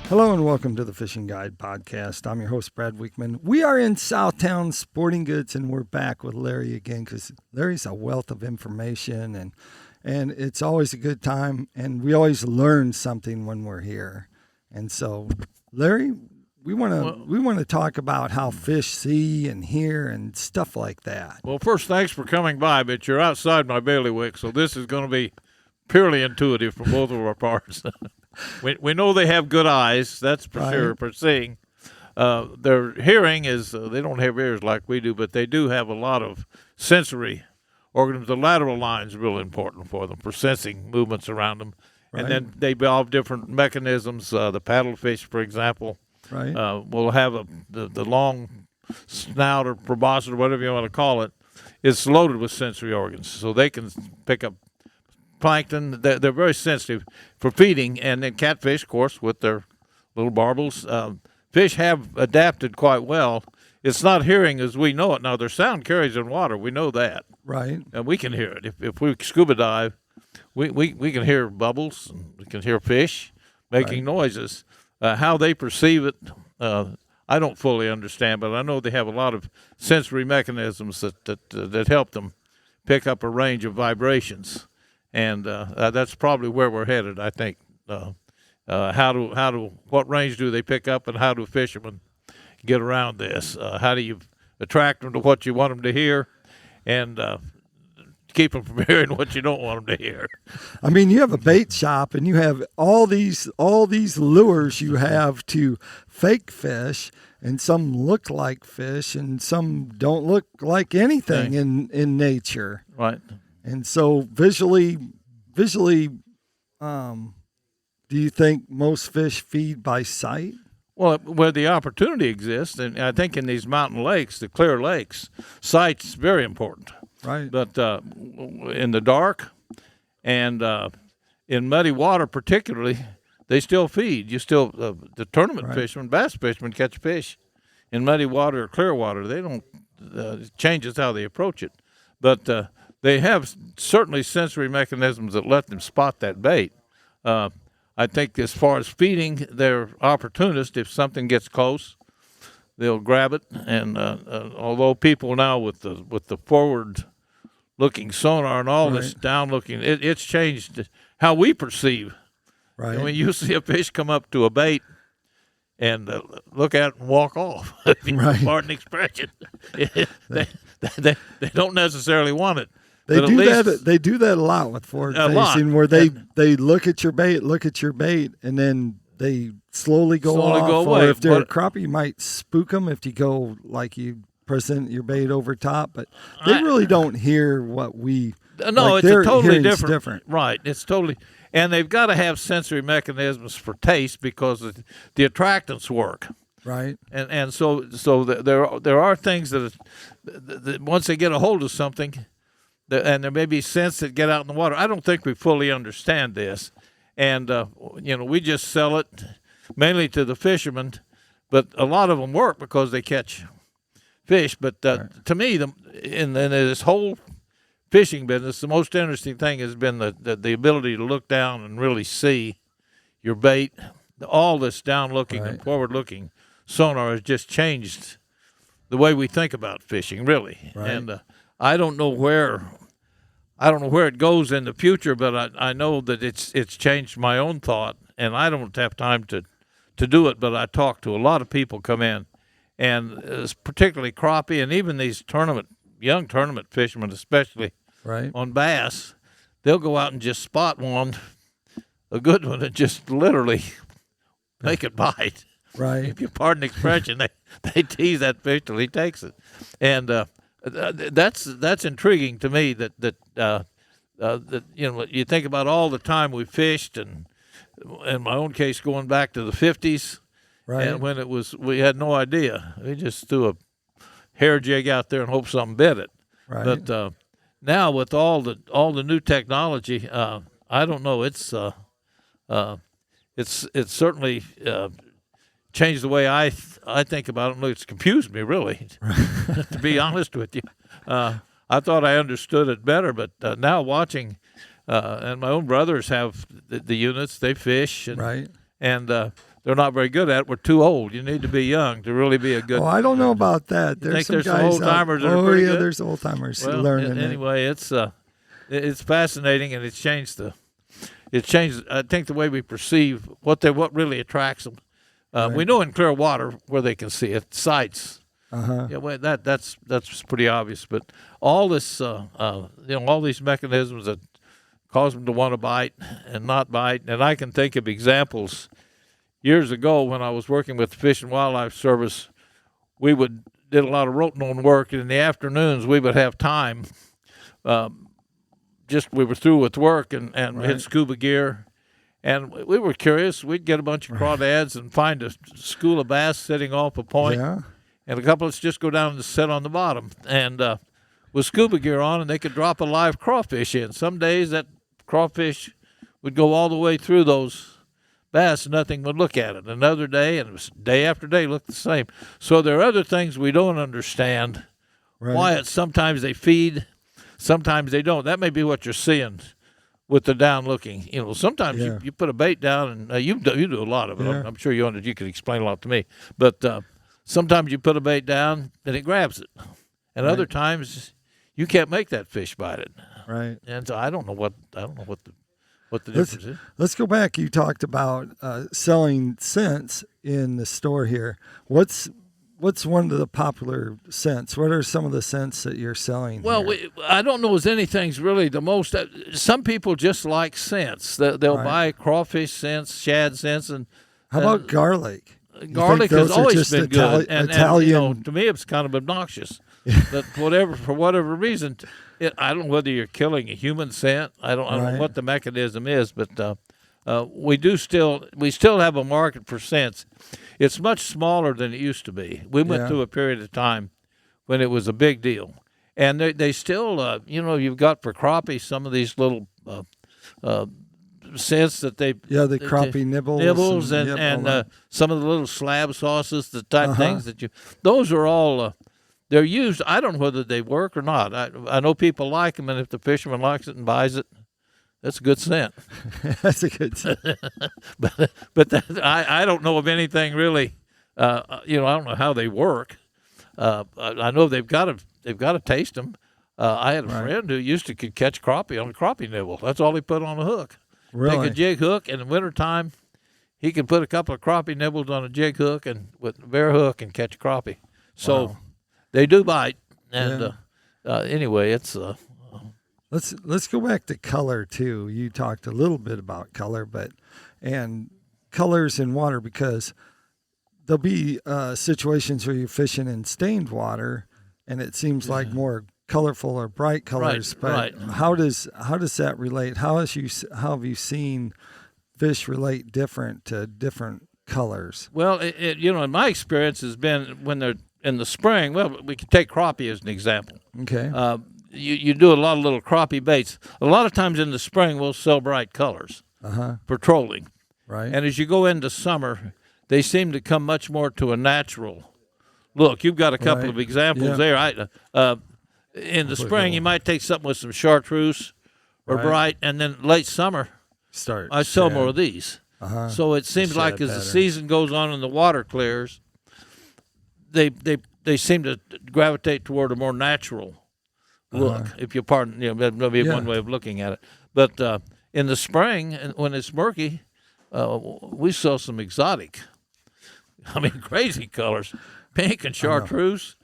Hello and welcome to the Fishing Guide Podcast. I'm your host, Brad Wiegmann. We are in Southtown Sporting Goods, and we're back with Larry again because Larry's a wealth of information, and it's always a good time, and we always learn something when we're here. And so, Larry, we want to talk about how fish see and hear and stuff like that. Well, first, thanks for coming by, but you're outside my bailiwick, so this is going to be purely intuitive for both of our parts. We know they have good eyes, that's for sure, for seeing. Their hearing is, they don't have ears like we do, but they do have a lot of sensory organs. The lateral line is really important for them, for sensing movements around them. Right. And then they evolve different mechanisms. The paddlefish, for example, will have the long snout or proboscis or whatever you want to call it. It's loaded with sensory organs, so they can pick up plankton. They're very sensitive for feeding, and then catfish, of course, with their little barbels. Fish have adapted quite well. It's not hearing as we know it now. Their sound carries in water. We know that. Right. And we can hear it. If we scuba dive, we can hear bubbles. And we can hear fish making noises. How they perceive it, I don't fully understand, but I know they have a lot of sensory mechanisms that help them pick up a range of vibrations. And that's probably where we're headed, I think. What range do they pick up, and how do fishermen get around this? How do you attract them to what you want them to hear, and keep them from hearing what you don't want them to hear? I mean, you have a bait shop, and you have all these lures you have to fake fish, and some look like fish, and some don't look like anything in nature. Right. And so visually, do you think most fish feed by sight? Well, where the opportunity exists, and I think in these mountain lakes, the clear lakes, sight's very important. Right. But in the dark and in muddy water particularly, they still feed. The tournament fishermen, bass fishermen catch fish in muddy water or clear water. They don't, it changes how they approach it. But they have certainly sensory mechanisms that let them spot that bait. I think as far as feeding, they're opportunists. If something gets close, they'll grab it. And although people now with the forward-looking sonar and all this down-looking, it's changed how we perceive. Right. I mean, you see a fish come up to a bait and look at it and walk off. Pardon the expression. They don't necessarily want it. They do that a lot with forward facing, where they look at your bait, and then they slowly go off. Away. Or if they're a crappie, you might spook them if you go like you present your bait over top. But they really don't hear what we. No, it's a totally different. Right, it's totally. And they've got to have sensory mechanisms for taste because the attractants work. Right. And so there are things that once they get a hold of something. And there may be scents that get out in the water. I don't think we fully understand this. And, we just sell it mainly to the fishermen. But a lot of them work because they catch fish. But to me, in this whole fishing business, the most interesting thing has been the ability to look down and really see your bait. All this down-looking and forward-looking sonar has just changed the way we think about fishing, really. Right. And I don't know where it goes in the future, but I know that it's changed my own thought, and I don't have time to do it. But I talk to a lot of people come in, and particularly crappie, and even these young tournament fishermen, especially on bass, they'll go out and just spot one, a good one, and just literally make it bite. Right. If you pardon the expression, they tease that fish till he takes it, and that's intriguing to me. That you think about all the time we fished, and in my own case, going back to the 50s, and when we had no idea. We just threw a hair jig out there and hoped something bit it. Right. But now with all the new technology, I don't know. It's certainly changed the way I think about it. It's confused me, really, to be honest with you. I thought I understood it better, but now watching, and my own brothers have the units, they fish, and they're not very good at it. We're too old. You need to be young to really be a good. Oh, I don't know about that. You think some there's some guys old timers that are oh pretty yeah, good? there's old timers Well, learning anyway, it's fascinating, and it's changed. I think the way we perceive what really attracts them. We know in clear water where they can see it, sights. Yeah, well, that's pretty obvious. But all this, all these mechanisms that cause them to want to bite and not bite, and I can think of examples. Years ago, when I was working with the Fish and Wildlife Service, we did a lot of rotenone work, and in the afternoons we would have time. We were through with work and we had scuba gear, and we were curious. We'd get a bunch of crawdads and find a school of bass sitting off a point, and a couple of us just go down and sit on the bottom, and with scuba gear on, and they could drop a live crawfish in. Some days that crawfish would go all the way through those bass and nothing would look at it. Another day, and it was day after day, looked the same. So there are other things we don't understand. Why sometimes they feed, sometimes they don't. That may be what you're seeing with the down looking. Sometimes you put a bait down, and you do a lot of it. I'm sure you can explain a lot to me. But sometimes you put a bait down and it grabs it, and other times you can't make that fish bite it. Right. And so I don't know what the difference is. Let's go back. You talked about selling scents in the store here. What's one of the popular scents? What are some of the scents that you're selling? Well, I don't know if anything's really the most. Some people just like scents. They'll buy crawfish scents, shad scents, and how about garlic? Garlic has always been good, and Italian. To me, it's kind of obnoxious. But for whatever reason, I don't know whether you're killing a human scent. I don't know what the mechanism is, but we still have a market for scents. It's much smaller than it used to be. We went through a period of time when it was a big deal, and they still, you've got for crappie some of these little scents that the crappie nibbles and some of the little slab sauces, the type things that those are all. They're used. I don't know whether they work or not. I know people like them, and if the fisherman likes it and buys it, that's a good scent. That's a good scent. but I don't know of anything really. I don't know how they work. I know they've got to taste them. I had a friend who could catch crappie on a crappie nibble. That's all he put on a hook. Really? Take a jig hook, and in the wintertime, he could put a couple of crappie nibbles on a jig hook and with a bare hook and catch crappie. So they do bite. And anyway, it's. Let's go back to color too. You talked a little bit about color, and colors in water, because there'll be situations where you're fishing in stained water, and it seems like more colorful or bright colors. How does that relate? How have you seen fish relate different to different colors? Well, in my experience has been when they're in the spring. Well, we can take crappie as an example. Okay. You do a lot of little crappie baits. A lot of times in the spring, we'll sell bright colors for trolling. Right. And as you go into summer, they seem to come much more to a natural look. You've got a couple of examples there. In the spring, you might take something with some chartreuse or bright, and then late summer, I sell more of these. So it seems like as the season goes on and the water clears, they seem to gravitate toward a more natural look, if you pardon, that'll be one way of looking at it. But in the spring, when it's murky, we sell some exotic, crazy colors, pink and chartreuse,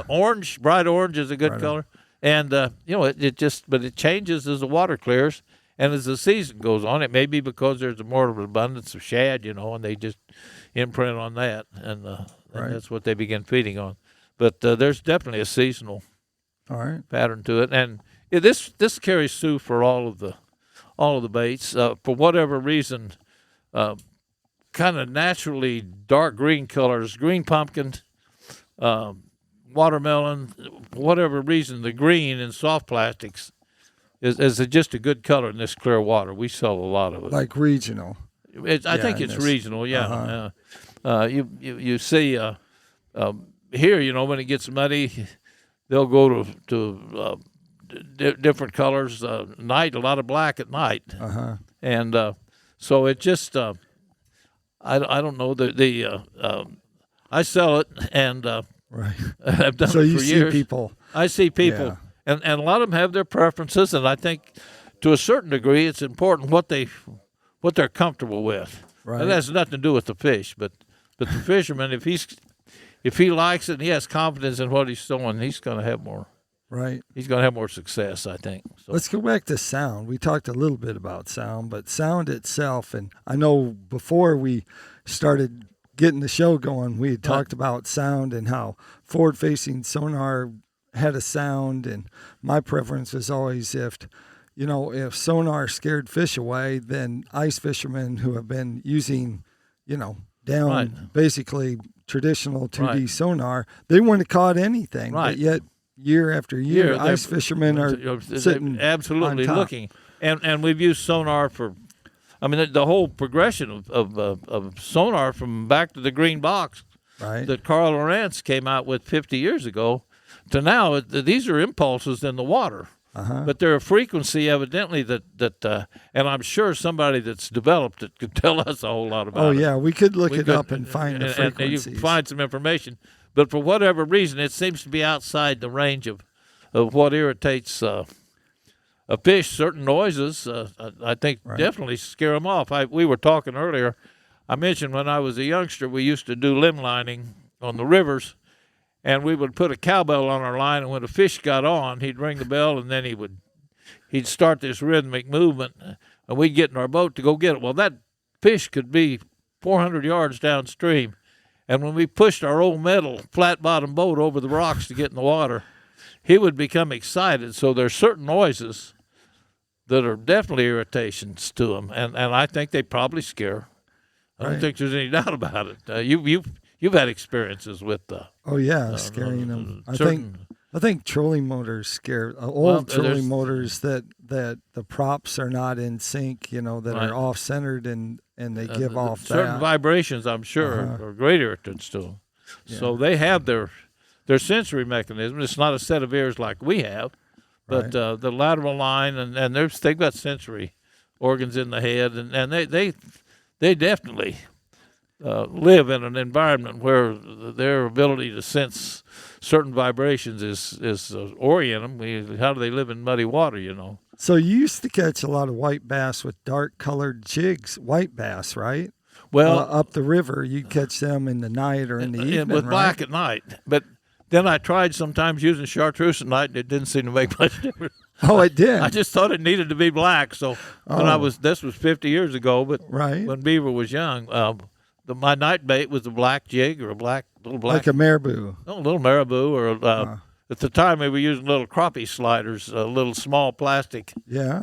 orange, bright orange is a good color, and it changes as the water clears and as the season goes on. It may be because there's more of an abundance of shad, and they just imprint on that, and that's what they begin feeding on. But there's definitely a seasonal pattern to it, and this carries through for all of the baits. For whatever reason, kind of naturally dark green colors, green pumpkin, watermelon, for whatever reason, the green in soft plastics is just a good color in this clear water. We sell a lot of it. Like regional. I think it's regional. Yeah. You see here, when it gets muddy, they'll go to different colors. Night, a lot of black at night, and so it just. I don't know I sell it, and Right. I've done So it you for see years. people. I see people, Yeah. and a lot of them have their preferences, and I think to a certain degree it's important what they're comfortable with. Right. And that has nothing to do with the fish, but the fisherman, if he likes it and he has confidence in what he's throwing, he's going to have more. Right. He's going to have more success, I think. So. Let's go back to sound. We talked a little bit about sound, but sound itself, and I know before we started getting the show going, we had talked about sound and how forward-facing sonar had a sound, and my preference was always if sonar scared fish away, then ice fishermen who have been using, down basically traditional 2D sonar, they wouldn't have caught anything. Right. But yet, year after year, ice fishermen are sitting absolutely on top. looking, and we've used sonar for. I mean, the whole progression of sonar from back to the green box Right. that Carl Lawrence came out with 50 years ago to now. These are impulses in the water, but they're a frequency evidently that and I'm sure somebody that's developed it could tell us a whole lot about it. Oh, yeah. We could look it up and find the and frequencies. you can find some information. But for whatever reason, it seems to be outside the range of what irritates a fish. Certain noises, I think, definitely scare them off. We were talking earlier. I mentioned when I was a youngster, we used to do limb lining on the rivers, and we would put a cowbell on our line, and when a fish got on, he'd ring the bell, and then he'd start this rhythmic movement, and we'd get in our boat to go get it. Well, that fish could be 400 yards downstream, and when we pushed our old metal flat-bottom boat over the rocks to get in the water, he would become excited. So there's certain noises that are definitely irritations to him, and I think they probably scare. I don't think there's any doubt about it. You've had experiences with Oh yeah, scaring them. certain- I think trolling motors scare trolling motors that the props are not in sync. That are off centered and they give off certain that. vibrations. I'm sure are great irritants to them. So they have their sensory mechanism. It's not a set of ears like we have, but the lateral line and they've got sensory organs in the head, and they definitely live in an environment where their ability to sense certain vibrations is orient them. How do they live in muddy water? So you used to catch a lot of white bass with dark colored jigs, white bass, right? Well, up the river, you catch them in the night or in the evening, with right? black at night, but. Then I tried sometimes using chartreuse at night, and it didn't seem to make much difference. Oh, it did. I just thought it needed to be black. So this was 50 years ago, but when Beaver was young, my night bait was a black jig or little black, like a marabou. No, a little marabou, or at the time we were using little crappie sliders, little small plastic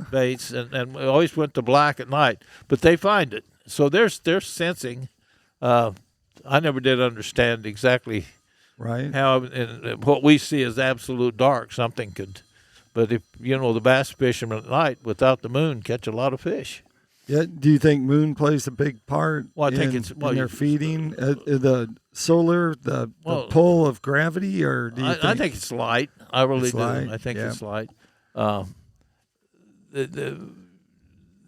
baits, and we always went to black at night. But they find it, so they're sensing. I never did understand exactly. Right. How what we see as absolute dark, something could, but if the bass fishermen at night without the moon catch a lot of fish. Yeah. Do you think moon plays a big part? Well, I think it's in their feeding, the solar, the pull of gravity, or do you think? I think it's light. I really do. Light? I think it's light.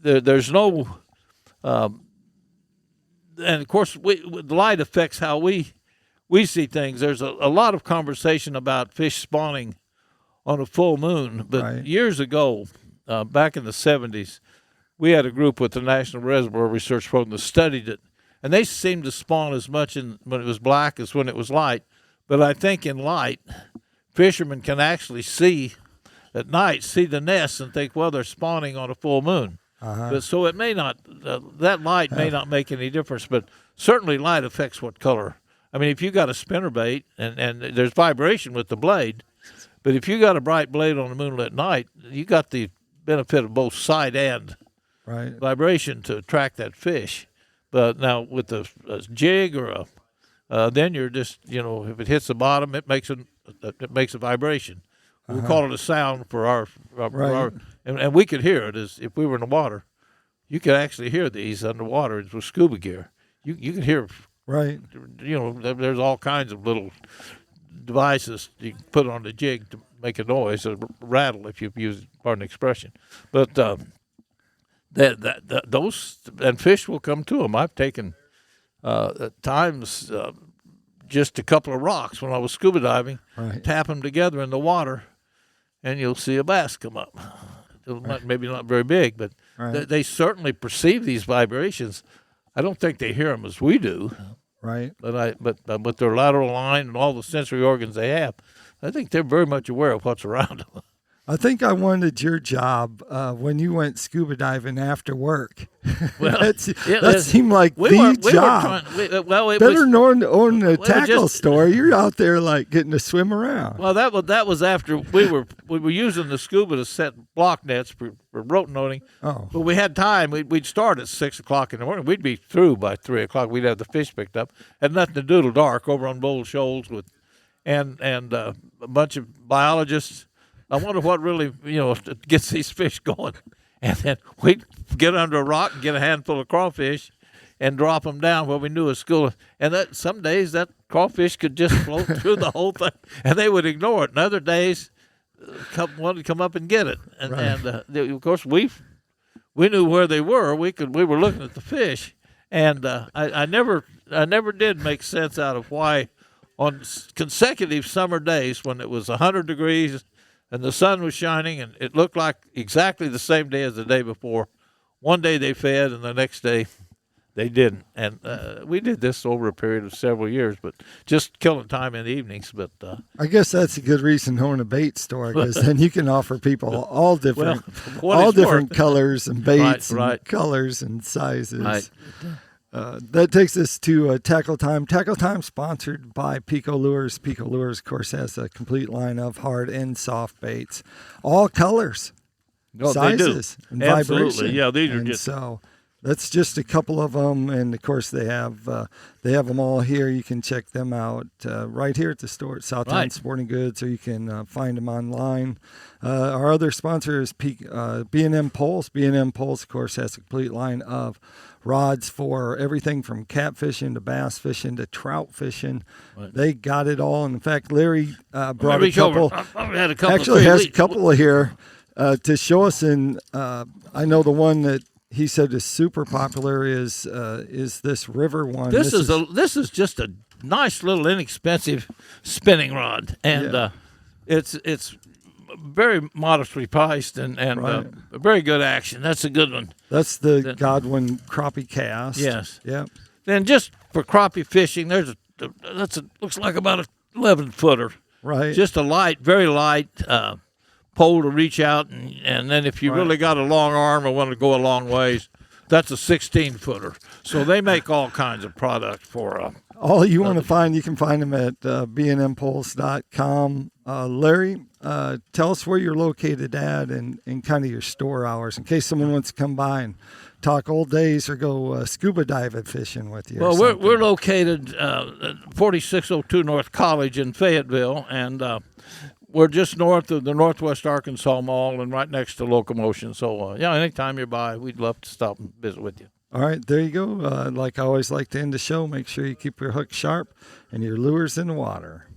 There's no, and of course, the light affects how we see things. There's a lot of conversation about fish spawning on a full moon, but years ago, back in the 70s, we had a group with the National Reservoir Research Program that studied it, and they seemed to spawn as much when it was black as when it was light. But I think in light, fishermen can actually see at night, see the nests and think, well, they're spawning on a full moon. But so it may not, that light may not make any difference, but certainly light affects what color. I mean, if you got a spinnerbait and there's vibration with the blade, but if you got a bright blade on a moonlit night, you got the benefit of both sight and vibration to attract that fish. But now with a jig or then you're just if it hits the bottom, it makes a vibration. We'll call it a sound for our and we could hear it as if we were in the water. You could actually hear these underwater with scuba gear. You can hear. Right. There's all kinds of little devices you can put on the jig to make a noise, a rattle, if you use, pardon the expression. But those and fish will come to them. I've taken At times, just a couple of rocks when I was scuba diving, Right. tap them together in the water, and you'll see a bass come up. Maybe not very big, but Right. they certainly perceive these vibrations. I don't think they hear them as we do, Right. but their lateral line and all the sensory organs they have, I think they're very much aware of what's around them. I think I wanted your job when you went scuba diving after work. Well, that seemed like the job. Better known owning a tackle store. You're out there like getting to swim around. Well, that was after we were using the scuba to set block nets for rote noting. Oh. But we had time. We'd start at 6 o'clock in the morning. We'd be through by 3 o'clock. We'd have the fish picked up. Had nothing to do till dark over on Bold Shoals and a bunch of biologists. I wonder what really, gets these fish going. And then we'd get under a rock and get a handful of crawfish and drop them down where we knew a school. And that some days that crawfish could just float through the whole thing, and they would ignore it. And other days, one would come up and get it. And, of course, we knew where they were. We were looking at the fish. And I never did make sense out of why on consecutive summer days when it was 100 degrees and the sun was shining, and it looked like exactly the same day as the day before. One day they fed, and the next day they didn't. And we did this over a period of several years, but just killing time in the evenings. But I guess that's a good reason to own a bait store, because then you can offer people all different, colors and baits, and colors and sizes. Right. That takes us to Tackle Time. Tackle Time sponsored by PICO Lures. PICO Lures, of course, has a complete line of hard and soft baits, all colors, sizes, and vibration. Yeah, these are and just so. That's just a couple of them, and of course they have them all here. You can check them out right here at the store at Southtown Sporting Goods, or you can find them online. Our other sponsor is B&M Poles. B&M Poles, of course, has a complete line of rods for everything from catfishing to bass fishing to trout fishing. Right. They got it all. And in fact, Larry brought a couple. Actually, has a couple here to show us. And I know the one that he said is super popular is this river one. This is just a nice little inexpensive spinning rod, and it's very modestly priced and a very good action. That's a good one. That's the Godwin crappie cast. Yes. Yep. Then just for crappie fishing, looks like about a 11-footer. Right. Just a light, very light pole to reach out, and then if you really got a long arm or want to go a long ways, that's a 16-footer. So they make all kinds of product for all you want to find. You can find them at bnmpoles.com. Larry, tell us where you're located at and kind of your store hours in case someone wants to come by and talk old days or go scuba diving fishing with you. Well, we're located at 4602 North College in Fayetteville, and we're just north of the Northwest Arkansas Mall and right next to Locomotion. So, anytime you're by, we'd love to stop and visit with you. All right, there you go. Like I always like to end the show, make sure you keep your hook sharp and your lures in the water.